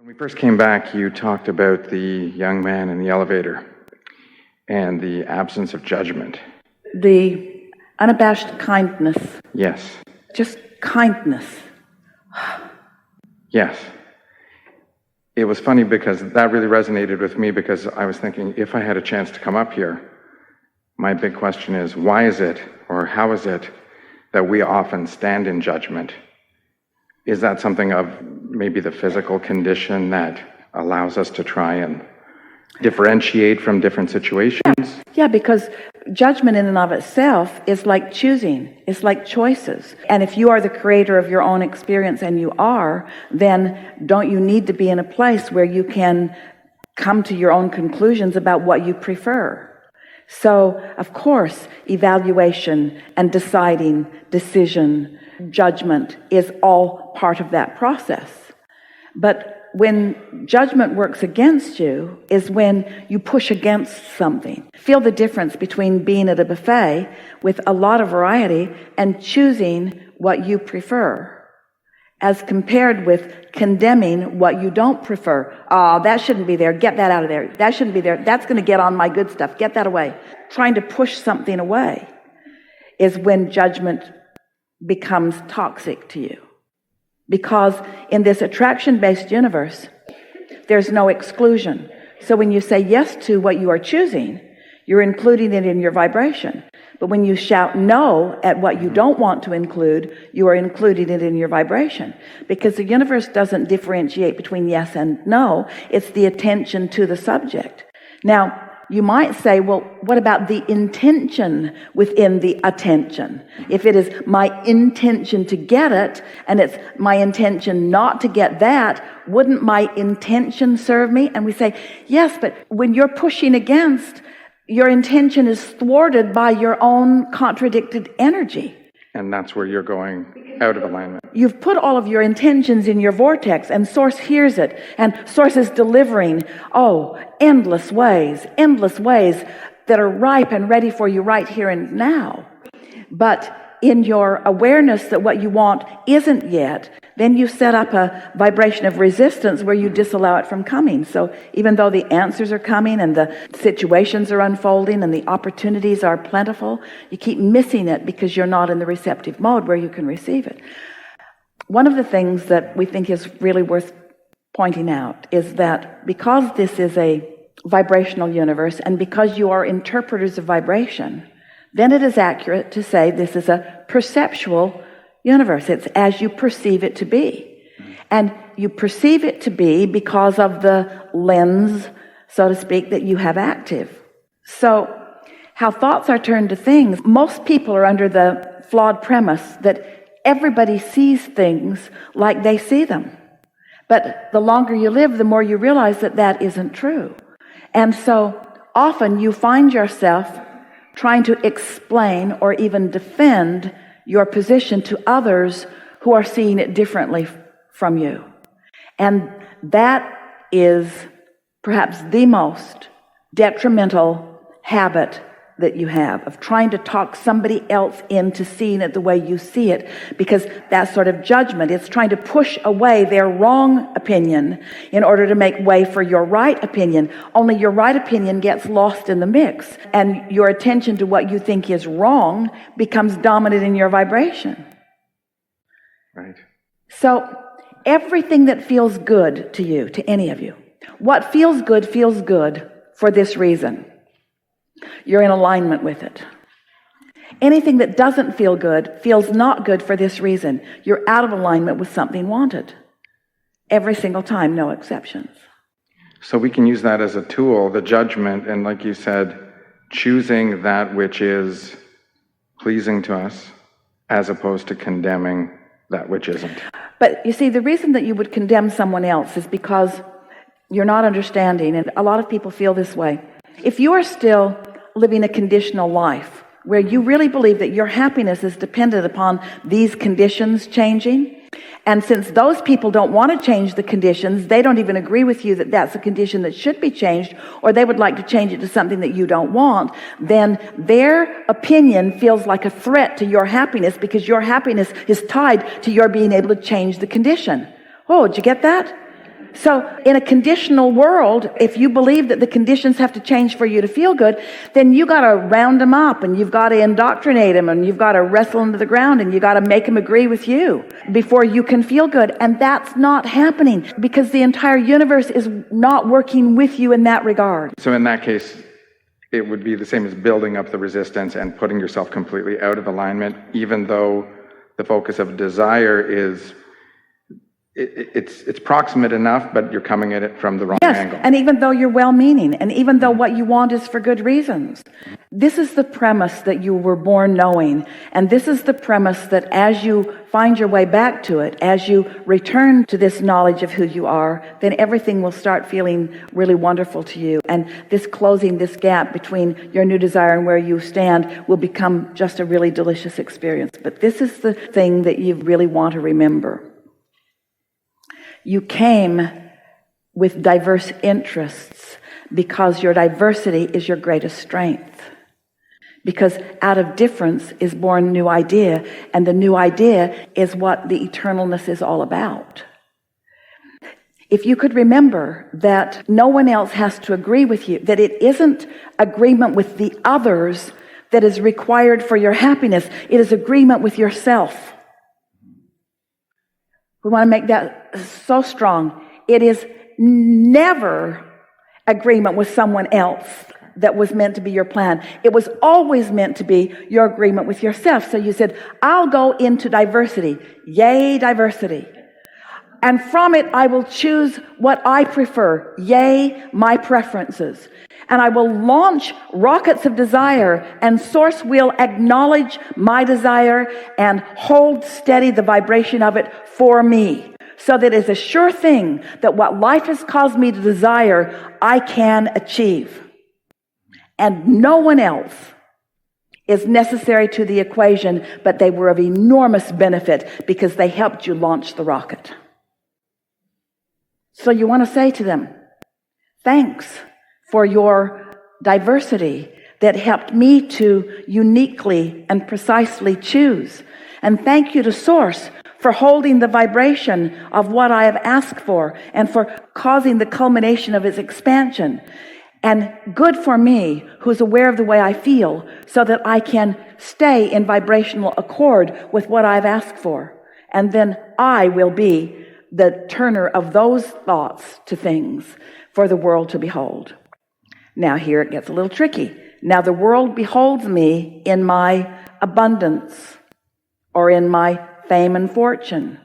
When we first came back, you talked about the young man in the elevator and the absence of judgment. The unabashed kindness. Yes. Just kindness. Yes. It was funny because that really resonated with me, because I was thinking, if I had a chance to come up here, my big question is, why is it, or how is it, that we often stand in judgment? Is that something of maybe the physical condition that allows us to try and differentiate from different situations? Yeah, because judgment in and of itself is like choosing. It's like choices. And if you are the creator of your own experience, and you are, then don't you need to be in a place where you can come to your own conclusions about what you prefer? So, of course, evaluation and deciding, decision, judgment is all part of that process. But when judgment works against you is when you push against something. Feel the difference between being at a buffet with a lot of variety and choosing what you prefer, as compared with condemning what you don't prefer. Oh, that shouldn't be there. Get that out of there. That shouldn't be there. That's going to get on my good stuff. Get that away. Trying to push something away is when judgment becomes toxic to you. Because in this attraction-based universe, there's no exclusion. So when you say yes to what you are choosing, you're including it in your vibration. But when you shout no at what you don't want to include, you are including it in your vibration. Because the universe doesn't differentiate between yes and no. It's the attention to the subject. Now, you might say, well, what about the intention within the attention? If it is my intention to get it, and it's my intention not to get that, wouldn't my intention serve me? And we say, yes, but when you're pushing against, your intention is thwarted by your own contradicted energy. And that's where you're going out of alignment. You've put all of your intentions in your vortex, and Source hears it, and Source is delivering, endless ways that are ripe and ready for you right here and now. But in your awareness that what you want isn't yet, then you set up a vibration of resistance where you disallow it from coming. So even though the answers are coming and the situations are unfolding and the opportunities are plentiful, you keep missing it because you're not in the receptive mode where you can receive it. One of the things that we think is really worth pointing out is that because this is a vibrational universe, and because you are interpreters of vibration, then it is accurate to say this is a perceptual universe. It's as you perceive it to be. And you perceive it to be because of the lens, so to speak, that you have active. So how thoughts are turned to things, most people are under the flawed premise that everybody sees things like they see them. But the longer you live, the more you realize that that isn't true. And so often you find yourself trying to explain or even defend your position to others who are seeing it differently from you. And that is perhaps the most detrimental habit that you have, of trying to talk somebody else into seeing it the way you see it, because that sort of judgment, it's trying to push away their wrong opinion in order to make way for your right opinion. Only your right opinion gets lost in the mix, and your attention to what you think is wrong becomes dominant in your vibration. Right. So everything that feels good to you, to any of you, what feels good for this reason. You're in alignment with it. Anything that doesn't feel good feels not good for this reason. You're out of alignment with something wanted. Every single time, no exceptions. So we can use that as a tool, the judgment, and like you said, choosing that which is pleasing to us as opposed to condemning that which isn't. But you see, the reason that you would condemn someone else is because you're not understanding, and a lot of people feel this way. If you are still living a conditional life where you really believe that your happiness is dependent upon these conditions changing, and since those people don't want to change the conditions, they don't even agree with you that that's a condition that should be changed, or they would like to change it to something that you don't want, then their opinion feels like a threat to your happiness, because your happiness is tied to your being able to change the condition. Oh, did you get that? So in a conditional world, if you believe that the conditions have to change for you to feel good, then you got to round them up, and you've got to indoctrinate them, and you've got to wrestle them to the ground, and you got to make them agree with you before you can feel good. And that's not happening because the entire universe is not working with you in that regard. So in that case, it would be the same as building up the resistance and putting yourself completely out of alignment, even though the focus of desire is it's proximate enough, but you're coming at it from the wrong angle. And even though you're well-meaning, and even though what you want is for good reasons. This is the premise that you were born knowing, and this is the premise that as you find your way back to it, as you return to this knowledge of who you are, then everything will start feeling really wonderful to you, and this closing this gap between your new desire and where you stand will become just a really delicious experience. But this is the thing that you really want to remember. You came with diverse interests because your diversity is your greatest strength. Because out of difference is born new idea, and the new idea is what the eternalness is all about. If you could remember that no one else has to agree with you, that it isn't agreement with the others that is required for your happiness, it is agreement with yourself. We want to make that so strong. It is never agreement with someone else that was meant to be your plan. It was always meant to be your agreement with yourself. So you said, I'll go into diversity. Yay, diversity. And from it, I will choose what I prefer. Yay, my preferences. And I will launch rockets of desire, and Source will acknowledge my desire and hold steady the vibration of it for me, so that it's a sure thing that what life has caused me to desire, I can achieve. And no one else is necessary to the equation, but they were of enormous benefit because they helped you launch the rocket. So you want to say to them, thanks for your diversity that helped me to uniquely and precisely choose. And thank you to Source for holding the vibration of what I have asked for and for causing the culmination of its expansion. And good for me, who's aware of the way I feel, so that I can stay in vibrational accord with what I've asked for. And then I will be the turner of those thoughts to things for the world to behold. Now here it gets a little tricky. Now the world beholds me in my abundance, or in my fame and fortune,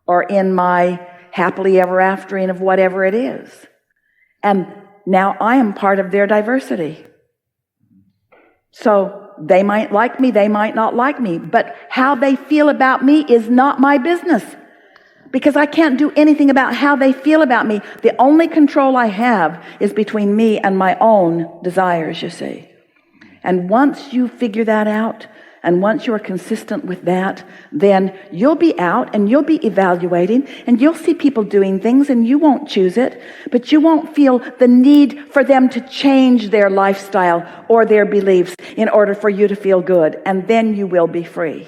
or in my happily ever aftering of whatever it is. And now I am part of their diversity. So they might like me, they might not like me, but how they feel about me is not my business, because I can't do anything about how they feel about me. The only control I have is between me and my own desires, you see. And once you figure that out, and once you are consistent with that, then you'll be out and you'll be evaluating, and you'll see people doing things, and you won't choose it, but you won't feel the need for them to change their lifestyle or their beliefs in order for you to feel good. And then you will be free.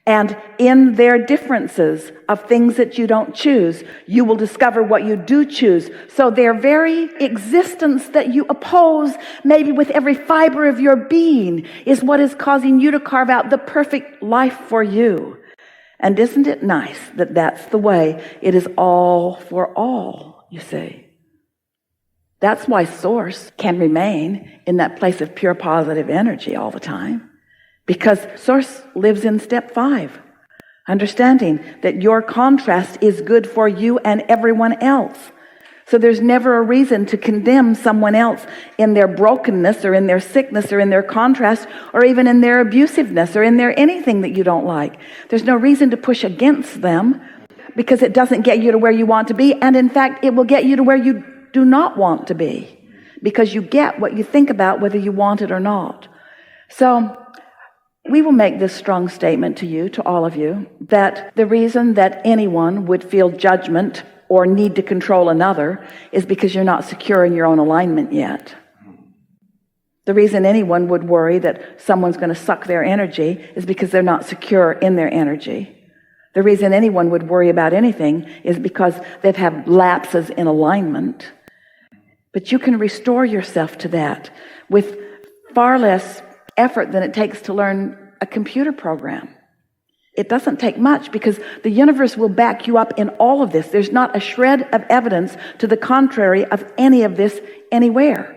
And in their differences of things that you don't choose, you will discover what you do choose. So their very existence that you oppose, maybe with every fiber of your being, is what is causing you to carve out the perfect life for you. And isn't it nice that that's the way it is all for all, you see? That's why Source can remain in that place of pure positive energy all the time. Because Source lives in step 5, understanding that your contrast is good for you and everyone else. So there's never a reason to condemn someone else in their brokenness or in their sickness or in their contrast or even in their abusiveness or in their anything that you don't like. There's no reason to push against them, because it doesn't get you to where you want to be. And in fact, it will get you to where you do not want to be, because you get what you think about, whether you want it or not. So we will make this strong statement to you, to all of you, that the reason that anyone would feel judgment or need to control another is because you're not secure in your own alignment yet. The reason anyone would worry that someone's going to suck their energy is because they're not secure in their energy. The reason anyone would worry about anything is because they've had lapses in alignment. But you can restore yourself to that with far less effort than it takes to learn a computer program. It doesn't take much because the universe will back you up in all of this. There's not a shred of evidence to the contrary of any of this anywhere.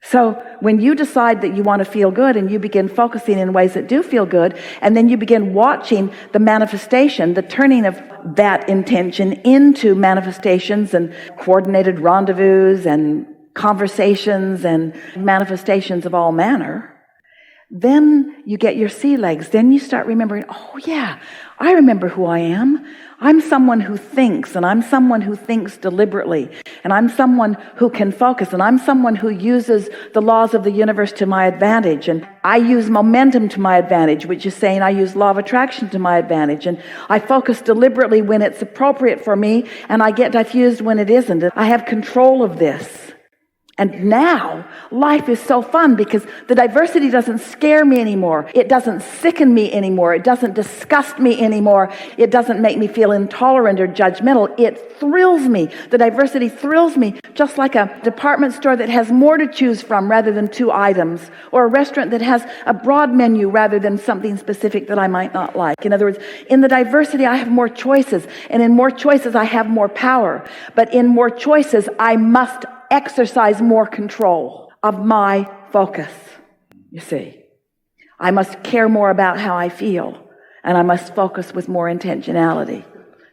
So when you decide that you want to feel good and you begin focusing in ways that do feel good, and then you begin watching the manifestation, the turning of that intention into manifestations and coordinated rendezvous and conversations and manifestations of all manner, then you get your sea legs. Then you start remembering, oh yeah, I remember who I am. I'm someone who thinks, and I'm someone who thinks deliberately, and I'm someone who can focus, and I'm someone who uses the laws of the universe to my advantage, and I use momentum to my advantage, which is saying I use law of attraction to my advantage, and I focus deliberately when it's appropriate for me, and I get diffused when it isn't. I have control of this. And now life is so fun because the diversity doesn't scare me anymore. It doesn't sicken me anymore. It doesn't disgust me anymore. It doesn't make me feel intolerant or judgmental. It thrills me. The diversity thrills me, just like a department store that has more to choose from rather than 2 items, or a restaurant that has a broad menu rather than something specific that I might not like. In other words, in the diversity, I have more choices, and in more choices, I have more power. But in more choices, I must exercise more control of my focus. You see, I must care more about how I feel, and I must focus with more intentionality.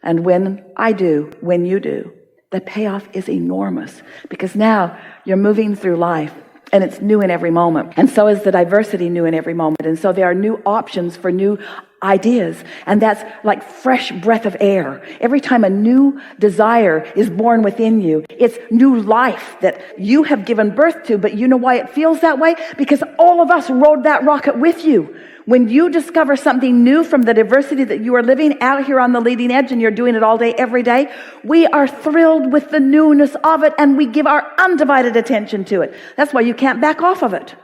And when I do, when you do, the payoff is enormous, because now you're moving through life and it's new in every moment. And so is the diversity new in every moment. And so there are new options for new ideas, and that's like fresh breath of air. Every time a new desire is born within you, it's new life that you have given birth to. But you know why it feels that way? Because all of us rode that rocket with you. When you discover something new from the diversity that you are living out here on the leading edge, and you're doing it all day, every day, we are thrilled with the newness of it, and we give our undivided attention to it. That's why you can't back off of it.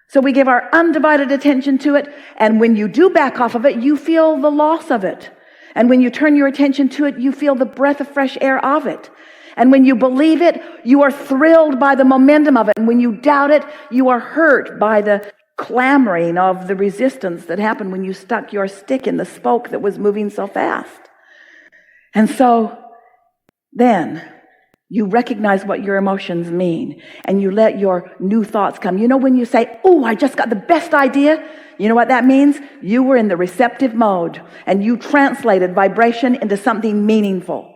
So we give our undivided attention to it, and when you do back off of it, you feel the loss of it. And when you turn your attention to it, you feel the breath of fresh air of it. And when you believe it, you are thrilled by the momentum of it. And when you doubt it, you are hurt by the clamoring of the resistance that happened when you stuck your stick in the spoke that was moving so fast. And so then you recognize what your emotions mean, and you let your new thoughts come. You know, when you say, oh, I just got the best idea, you know what that means? You were in the receptive mode, and you translated vibration into something meaningful.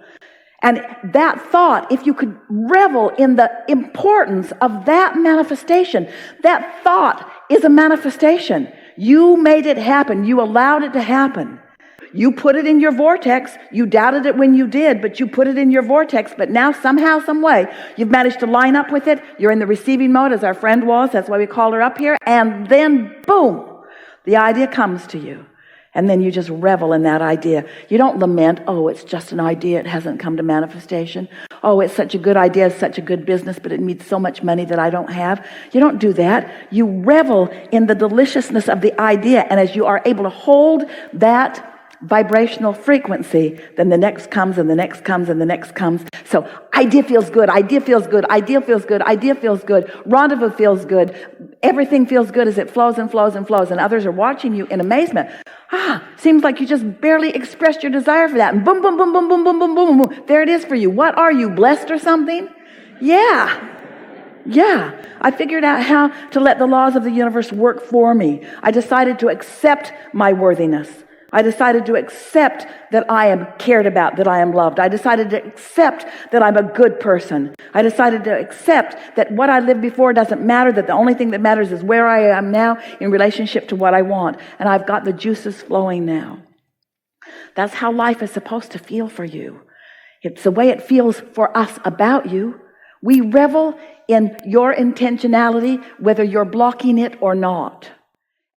And that thought, if you could revel in the importance of that manifestation, that thought is a manifestation. You made it happen. You allowed it to happen. You put it in your vortex. You doubted it when you did, but you put it in your vortex. But now somehow, some way, you've managed to line up with it. You're in the receiving mode, as our friend was. That's why we called her up here. And then, boom, the idea comes to you. And then you just revel in that idea. You don't lament, oh, it's just an idea, it hasn't come to manifestation. Oh, it's such a good idea, it's such a good business, but it needs so much money that I don't have. You don't do that. You revel in the deliciousness of the idea. And as you are able to hold that vibrational frequency, then the next comes, and the next comes, and the next comes. So idea feels good, idea feels good, idea feels good, idea feels good, rendezvous feels good, everything feels good as it flows and flows and flows, and others are watching you in amazement. Seems like you just barely expressed your desire for that, and boom, boom, boom, boom, boom, boom, boom, boom, boom, there it is for you. What are you, blessed or something? Yeah, I figured out how to let the laws of the universe work for me. I decided to accept my worthiness. I decided to accept that I am cared about, that I am loved. I decided to accept that I'm a good person. I decided to accept that what I lived before doesn't matter, that the only thing that matters is where I am now in relationship to what I want. And I've got the juices flowing now. That's how life is supposed to feel for you. It's the way it feels for us about you. We revel in your intentionality, whether you're blocking it or not.